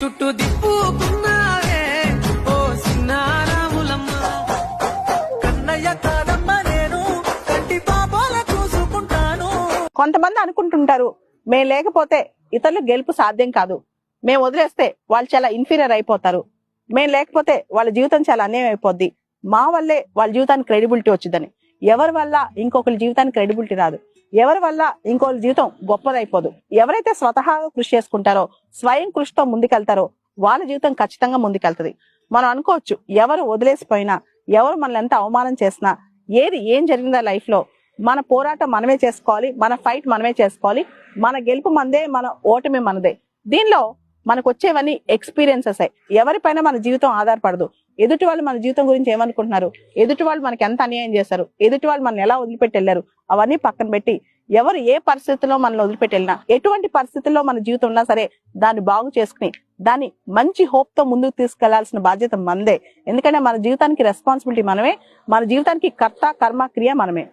చుట్టూ దిప్పుకున్నావే ఓ సిన్నారాములమ్మ కన్నయ్య కాదమ్మ నేను కంటి పాపాల చూసుకుంటాను. కొంతమంది అనుకుంటుంటారు మేము లేకపోతే ఇతరులు గెలుపు సాధ్యం కాదు, మేము వదిలేస్తే వాళ్ళు చాలా ఇన్ఫీరియర్ అయిపోతారు, మేము లేకపోతే వాళ్ళ జీవితం చాలా అన్యాయం అయిపోద్ది, మా వల్లే వాళ్ళ జీవితానికి క్రెడిబిలిటీ వచ్చిందని. ఎవరి వల్ల ఇంకొకరి జీవితానికి క్రెడిబిలిటీ రాదు, ఎవరి వల్ల ఇంకొకరి జీవితం గొప్పదైపోదు. ఎవరైతే స్వతహాగా కృషి చేసుకుంటారో, స్వయం కృషితో ముందుకెళ్తారో వాళ్ళ జీవితం ఖచ్చితంగా ముందుకెళ్తది. మనం అనుకోవచ్చు ఎవరు వదిలేసిపోయినా, ఎవరు మనల్ని ఎంత అవమానం చేసినా, ఏం జరిగిందా లైఫ్ లో మన పోరాటం మనమే చేసుకోవాలి, మన ఫైట్ మనమే చేసుకోవాలి, మన గెలుపు మనదే, మన ఓటమి మనదే. దీనిలో మనకు వచ్చేవన్నీ ఎక్స్పీరియన్సెస్. ఎవరిపైన మన జీవితం ఆధారపడదు. ఎదుటి వాళ్ళు మన జీవితం గురించి ఏమనుకుంటున్నారు, ఎదుటి వాళ్ళు మనకి ఎంత అన్యాయం చేశారు, ఎదుటి వాళ్ళు మనం ఎలా వదిలిపెట్టి వెళ్ళారు, అవన్నీ పక్కన పెట్టి ఎవరు ఏ పరిస్థితుల్లో మనల్ని వదిలిపెట్టి వెళ్ళినా, ఎటువంటి పరిస్థితుల్లో మన జీవితం ఉన్నా సరే దాన్ని బాగు చేసుకుని దాన్ని మంచి హోప్ తో ముందుకు తీసుకెళ్లాల్సిన బాధ్యత మనదే. ఎందుకంటే మన జీవితానికి రెస్పాన్సిబిలిటీ మనమే, మన జీవితానికి కర్త కర్మ క్రియ మనమే.